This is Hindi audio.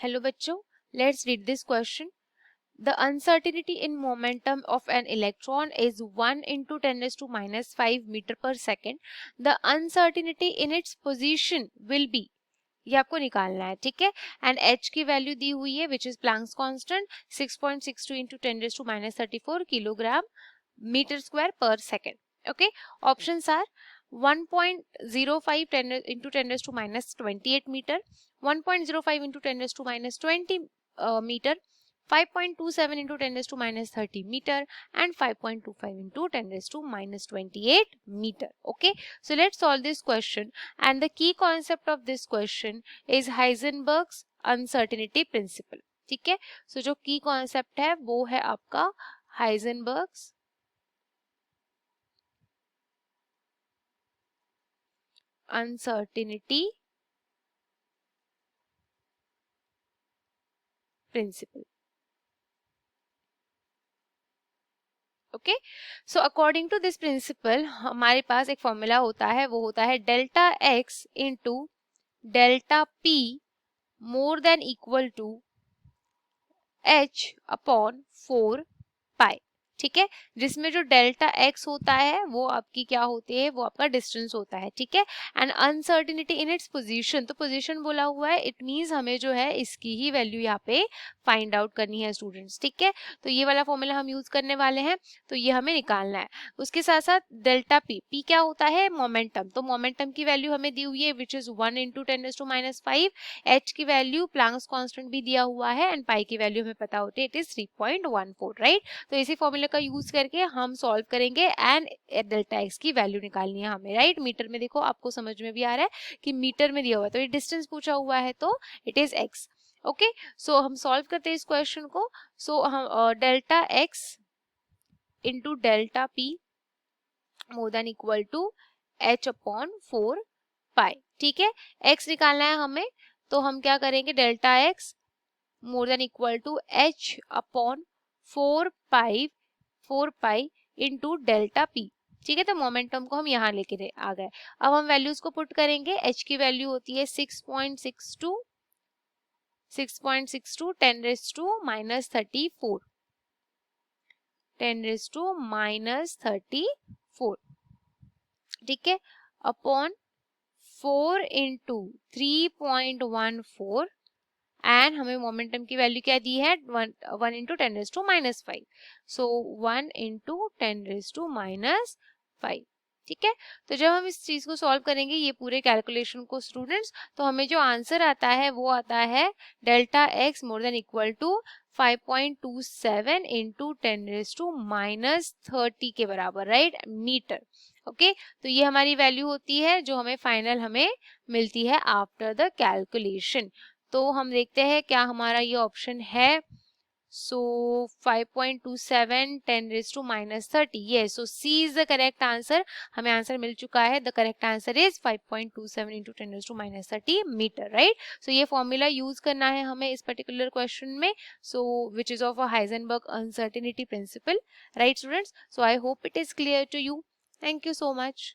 हेलो बच्चों, let's read this question. The uncertainty in momentum of an electron is 1 into 10 raised to minus 5 meter per second. The uncertainty in its position will be, ये आपको निकालना है, ठीक है. एंड h की वैल्यू दी हुई है which is Planck's constant 6.62 into 10 raised to minus 34 kilogram metre square पर second. Okay, options are 1.05 10 into 10 raised to minus 28 meter, 1.05 into 10 raised to minus 20 meter, 5.27 into 10 raised to minus 30 meter, and 5.25 into 10 raised to minus 28 meter. Okay, so let's solve this question, and the key concept of this question is Heisenberg's uncertainty principle. ठीक है, so जो key concept है वो है आपका Heisenberg's uncertainty principle. Okay, so according to this principle हमारे पास एक फॉर्मूला होता है, वो होता है delta x into delta p more than equal to h upon 4 pi. ठीक है, जिसमें जो डेल्टा एक्स होता है वो आपकी क्या होती है, वो आपका डिस्टेंस होता है. ठीक है, and uncertainty in its position, तो पोजीशन बोला हुआ है, इट मींस हमें जो है इसकी ही वैल्यू यहाँ पे फाइंड आउट करनी है स्टूडेंट्स. ठीक है, तो ये वाला फॉर्मूला हम यूज करने वाले हैं, तो ये हमें निकालना है. उसके साथ साथ डेल्टा पी, पी क्या होता है, मोमेंटम, तो मोमेंटम की वैल्यू हमें दी हुई है which is 1 into 10 raised to minus 5. H की वैल्यू प्लैंक्स कांस्टेंट भी दिया हुआ है, एंड पाई की वैल्यू हमें पता होती है, इट इज 3.14. राइट, तो इसी फॉर्मूले का यूज करके हम सॉल्व करेंगे एंड डेल्टा एक्स की वैल्यू निकालनी है हमें. राइट, मीटर में देखो, आपको समझ में भी आ रहा है कि मीटर में दिया हुआ है, तो ये डिस्टेंस पूछा हुआ है तो it is x. Okay, so हम सॉल्व करते हैं इस क्वेश्चन को. सो हम delta x into delta p more than equal to h upon 4 pi. ठीक है, एक्स निकालना है हमें, तो हम क्या करेंगे, delta x more than equal to h upon 4 pi into delta p. ठीक है, तो मोमेंटम को हम यहाँ लेके आ गए. अब हम वैल्यूज को पुट करेंगे. एच की वैल्यू होती है 6.62 10 raised to minus 34 10 raised to minus 34. ठीक है, अपॉन 4 into 3.14, एंड हमें मोमेंटम की वैल्यू क्या दी है, 1 into 10 raised to minus 5. So 1 into 10 raised to minus 5. ठीक है, तो जब हम इस चीज को सॉल्व करेंगे ये पूरे कैलकुलेशन को स्टूडेंट्स, तो हमें जो आंसर आता है वो आता है delta x more than equal to 5.27 into 10 raised to minus 30 के बराबर. Right, metre. ओके, तो ये हमारी वैल्यू होती है जो हमें फाइनल हमें मिलती है आफ्टर द कैलकुलेशन. तो हम देखते हैं क्या हमारा ये ऑप्शन है. सो 5.27 10 raised to minus 30. yes, so C is the correct answer. हमें आंसर मिल चुका है. the correct answer is 5.27 into 10 raised to minus 30 metre. Right, so ये फॉर्मूला यूज करना है हमें इस पर्टिकुलर क्वेश्चन में, so which is of a Heisenberg uncertainty principle. Right students, so I hope it is clear to you. Thank you so much.